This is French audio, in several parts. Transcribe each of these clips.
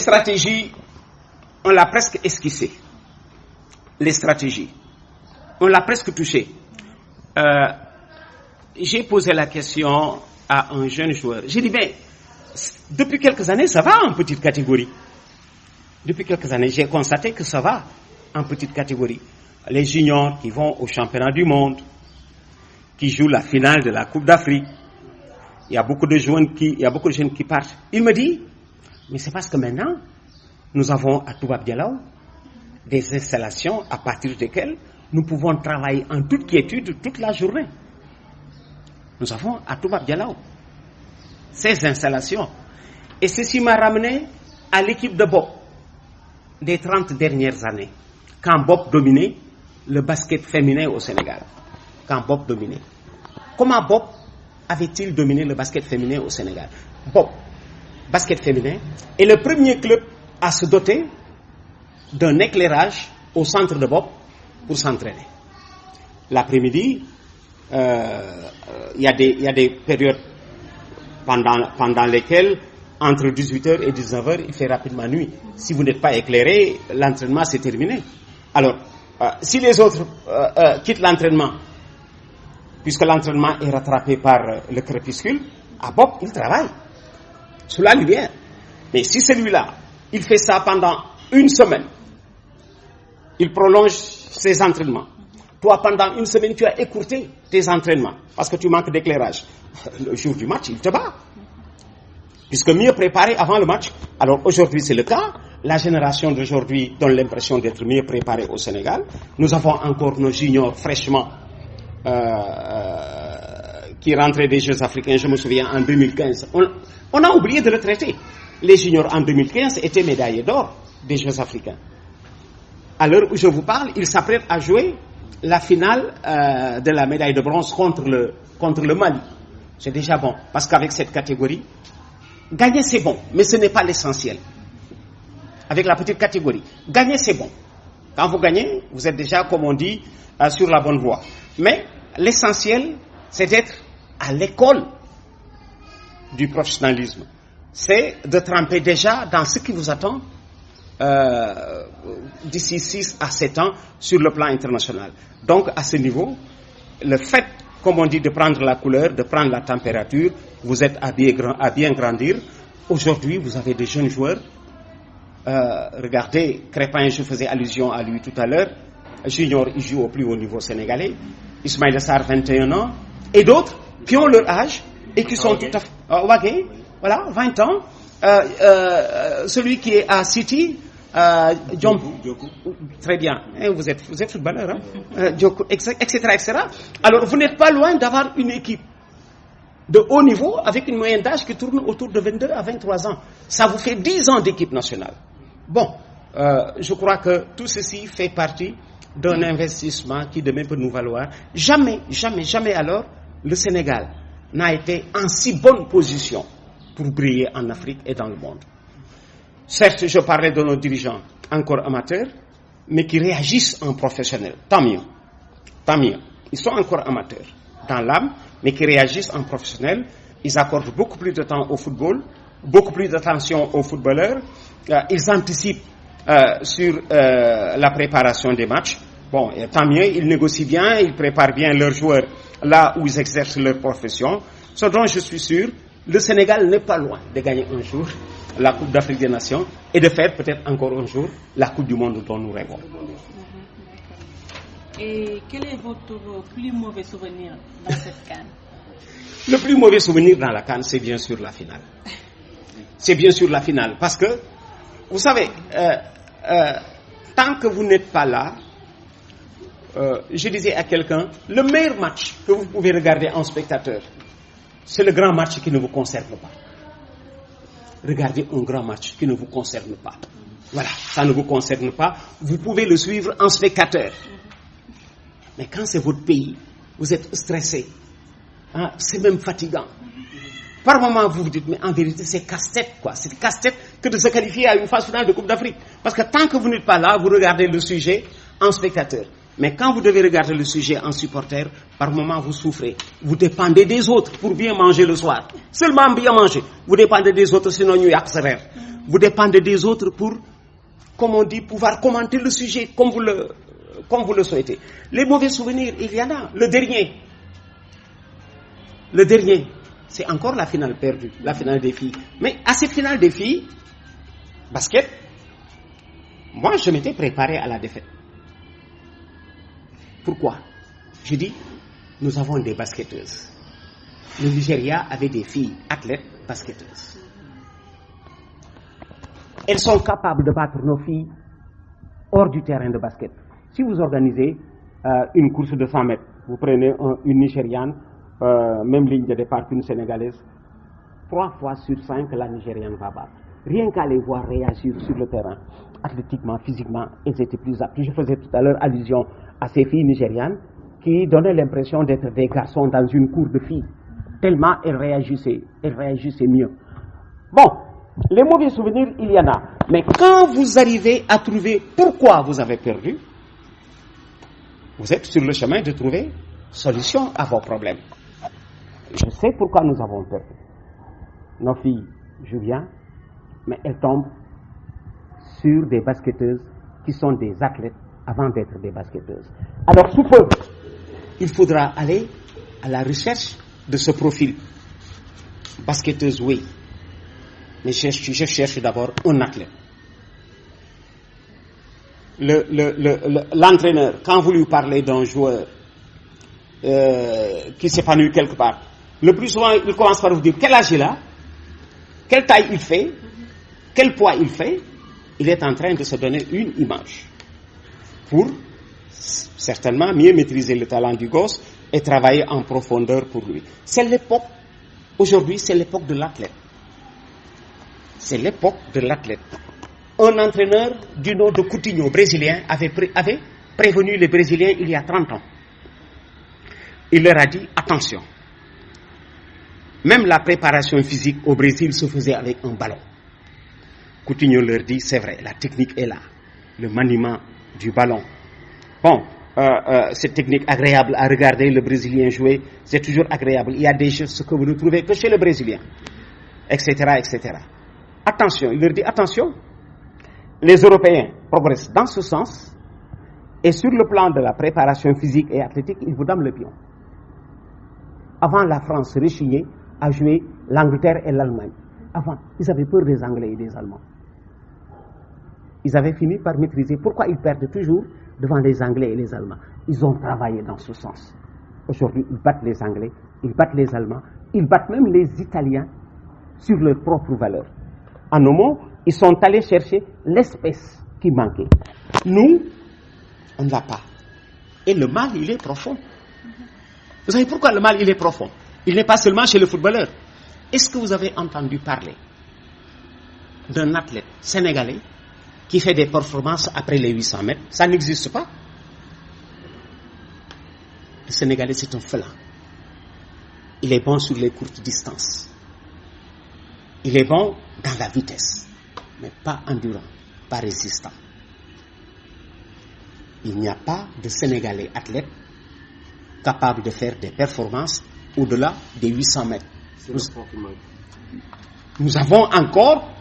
stratégies, on l'a presque esquissé. Les stratégies, on l'a presque touché. J'ai posé la question à un jeune joueur. J'ai dit, ben, depuis quelques années, ça va en petite catégorie. Depuis quelques années, j'ai constaté que ça va en petite catégorie. Les juniors qui vont au championnat du monde, qui jouent la finale de la Coupe d'Afrique. Il y a beaucoup de jeunes qui partent. Il me dit, mais c'est parce que maintenant, nous avons à Toubab Dialaw des installations à partir desquelles nous pouvons travailler en toute quiétude toute la journée. Nous avons à Toubab Dialaw ces installations. Et ceci m'a ramené à l'équipe de Bob des 30 dernières années, quand Bob dominait le basket féminin au Sénégal. Quand Bob dominait. Comment Bob avait-il dominé le basket féminin au Sénégal? Bob, basket féminin, est le premier club à se doter d'un éclairage au centre de Bob pour s'entraîner. L'après-midi, il y a des périodes pendant lesquelles, entre 18h et 19h, il fait rapidement nuit. Si vous n'êtes pas éclairé, l'entraînement c'est terminé. Alors, si les autres quittent l'entraînement, puisque l'entraînement est rattrapé par le crépuscule, à Bob, il travaille sous la lumière. Mais si celui-là, il fait ça pendant une semaine, il prolonge ses entraînements. Toi, pendant une semaine, tu as écourté tes entraînements parce que tu manques d'éclairage. Le jour du match, il te bat. Puisque mieux préparé avant le match. Alors aujourd'hui, c'est le cas. La génération d'aujourd'hui donne l'impression d'être mieux préparée au Sénégal. Nous avons encore nos juniors fraîchement qui rentraient des Jeux africains. Je me souviens, en 2015. On a oublié de le traiter. Les juniors en 2015 étaient médaillés d'or des Jeux africains. À l'heure où je vous parle, ils s'apprêtent à jouer la finale de la médaille de bronze contre le Mali. C'est déjà bon, parce qu'avec cette catégorie, gagner c'est bon, mais ce n'est pas l'essentiel. Avec la petite catégorie, gagner c'est bon. Quand vous gagnez, vous êtes déjà, comme on dit, sur la bonne voie. Mais l'essentiel, c'est d'être à l'école du professionnalisme. C'est de tremper déjà dans ce qui vous attend d'ici 6 à 7 ans sur le plan international. Donc, à ce niveau, le fait, comme on dit, de prendre la couleur, de prendre la température, vous êtes à bien grandir. Aujourd'hui, vous avez des jeunes joueurs. Regardez, Crépin, je faisais allusion à lui tout à l'heure. Junior, il joue au plus haut niveau sénégalais. Ismaïla Sarr, 21 ans. Et d'autres qui ont leur âge et qui sont tout à fait... Wagé, voilà, 20 ans. Celui qui est à City... très bien, vous êtes footballeur, hein? etc. Alors vous n'êtes pas loin d'avoir une équipe de haut niveau avec une moyenne d'âge qui tourne autour de 22 à 23 ans. Ça vous fait 10 ans d'équipe nationale. Bon, je crois que tout ceci fait partie d'un investissement qui demain peut nous valoir. Jamais alors le Sénégal n'a été en si bonne position pour briller en Afrique et dans le monde. Certes, je parlais de nos dirigeants encore amateurs, mais qui réagissent en professionnels. Tant mieux. Ils sont encore amateurs dans l'âme, mais qui réagissent en professionnels. Ils accordent beaucoup plus de temps au football, beaucoup plus d'attention aux footballeurs. Ils anticipent sur la préparation des matchs. Bon, et tant mieux, ils négocient bien, ils préparent bien leurs joueurs là où ils exercent leur profession. Ce dont je suis sûr, le Sénégal n'est pas loin de gagner un jour la Coupe d'Afrique des Nations et de faire peut-être encore un jour la Coupe du Monde dont nous rêvons. Et quel est votre plus mauvais souvenir dans cette CAN? Le plus mauvais souvenir dans la CAN, c'est bien sûr la finale. C'est bien sûr la finale. Parce que, vous savez, tant que vous n'êtes pas là, je disais à quelqu'un, le meilleur match que vous pouvez regarder en spectateur, c'est le grand match qui ne vous concerne pas. Regardez un grand match qui ne vous concerne pas. Voilà, ça ne vous concerne pas. Vous pouvez le suivre en spectateur. Mais quand c'est votre pays, vous êtes stressé. Hein, c'est même fatigant. Par moment, vous vous dites, mais en vérité, c'est casse-tête, quoi. C'est casse-tête que de se qualifier à une phase finale de Coupe d'Afrique. Parce que tant que vous n'êtes pas là, vous regardez le sujet en spectateur. Mais quand vous devez regarder le sujet en supporter, par moment vous souffrez. Vous dépendez des autres pour bien manger le soir. Seulement bien manger. Vous dépendez des autres, sinon nous y accélérons. vous dépendez des autres pour, comme on dit, pouvoir commenter le sujet comme vous le souhaitez. Les mauvais souvenirs, il y en a. Le dernier, c'est encore la finale perdue, la finale des filles. Mais à cette finale des filles, basket, moi je m'étais préparé à la défaite. Pourquoi? Je dis, nous avons des basketteuses. Le Nigeria avait des filles athlètes basketteuses. Elles sont capables de battre nos filles hors du terrain de basket. Si vous organisez une course de 100 mètres, vous prenez une Nigériane, même ligne de départ qu'une Sénégalaise, 3 fois sur 5 la Nigériane va battre. Rien qu'à les voir réagir sur le terrain, athlétiquement, physiquement, elles étaient plus aptes. Je faisais tout à l'heure allusion à ces filles nigérianes qui donnaient l'impression d'être des garçons dans une cour de filles, tellement elles réagissaient mieux. Bon, les mauvais souvenirs, il y en a. Mais quand vous arrivez à trouver pourquoi vous avez perdu, vous êtes sur le chemin de trouver solution à vos problèmes. Je sais pourquoi nous avons perdu. Nos filles jouent bien, mais elles tombent sur des basketteuses qui sont des athlètes avant d'être des basketteuses. Alors, sous peu, il faudra aller à la recherche de ce profil. Basketteuse, oui. Mais je cherche d'abord un athlète. L'entraîneur, quand vous lui parlez d'un joueur qui s'épanouit quelque part, le plus souvent, il commence par vous dire quel âge il a, quelle taille il fait, quel poids il fait. Il est en train de se donner une image pour certainement mieux maîtriser le talent du gosse et travailler en profondeur pour lui. C'est l'époque, aujourd'hui, c'est l'époque de l'athlète. C'est l'époque de l'athlète. Un entraîneur du nom de Coutinho, brésilien, avait prévenu les Brésiliens il y a 30 ans. Il leur a dit, attention, même la préparation physique au Brésil se faisait avec un ballon. Coutinho leur dit, c'est vrai, la technique est là, le maniement du ballon. Bon, cette technique agréable à regarder le Brésilien jouer, c'est toujours agréable. Il y a des choses que vous ne trouvez que chez le Brésilien, etc., etc. Attention, il leur dit, attention, les Européens progressent dans ce sens, et sur le plan de la préparation physique et athlétique, ils vous donnent le pion. Avant, la France rechignait à jouer l'Angleterre et l'Allemagne. Avant, ils avaient peur des Anglais et des Allemands. Ils avaient fini par maîtriser. Pourquoi ils perdent toujours devant les Anglais et les Allemands? Ils ont travaillé dans ce sens. Aujourd'hui, ils battent les Anglais, ils battent les Allemands, ils battent même les Italiens sur leurs propres valeurs. En un mot, ils sont allés chercher l'espèce qui manquait. Nous, on ne l'a pas. Et le mal, il est profond. Vous savez pourquoi le mal, il est profond? Il n'est pas seulement chez le footballeur. Est-ce que vous avez entendu parler d'un athlète sénégalais qui fait des performances après les 800 mètres? Ça n'existe pas. Le Sénégalais, c'est un félin. Il est bon sur les courtes distances. Il est bon dans la vitesse, mais pas endurant, pas résistant. Il n'y a pas de Sénégalais athlète capable de faire des performances au-delà des 800 mètres. Nous avons encore,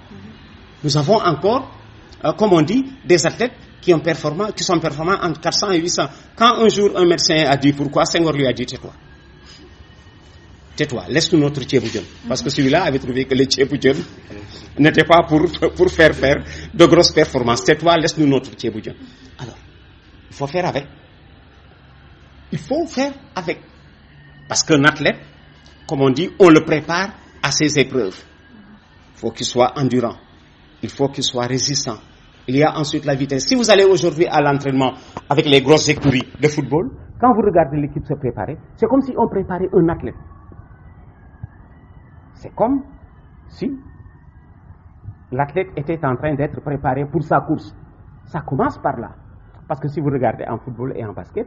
comme on dit, des athlètes qui sont performants entre 400 et 800. Quand un jour un médecin a dit pourquoi, Senghor lui a dit tais-toi, laisse-nous notre tchéboudion. Parce que celui-là avait trouvé que le tchéboudion n'était pas pour faire de grosses performances. Tais-toi, laisse-nous notre tchéboudion. Alors, il faut faire avec. Il faut faire avec. Parce qu'un athlète, comme on dit, on le prépare à ses épreuves. Il faut qu'il soit endurant. Il faut qu'il soit résistant. Il y a ensuite la vitesse. Si vous allez aujourd'hui à l'entraînement avec les grosses écuries de football, quand vous regardez l'équipe se préparer, c'est comme si on préparait un athlète. C'est comme si l'athlète était en train d'être préparé pour sa course. Ça commence par là. Parce que si vous regardez en football et en basket,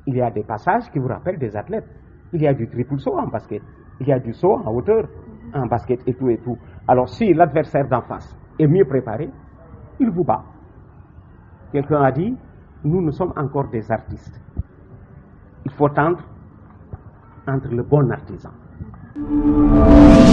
il y a des passages qui vous rappellent des athlètes. Il y a du triple saut en basket. Il y a du saut en hauteur en basket et tout et tout. Alors si l'adversaire d'en face est mieux préparé, il vous bat. Quelqu'un a dit, nous sommes encore des artistes. Il faut tendre entre le bon artisan.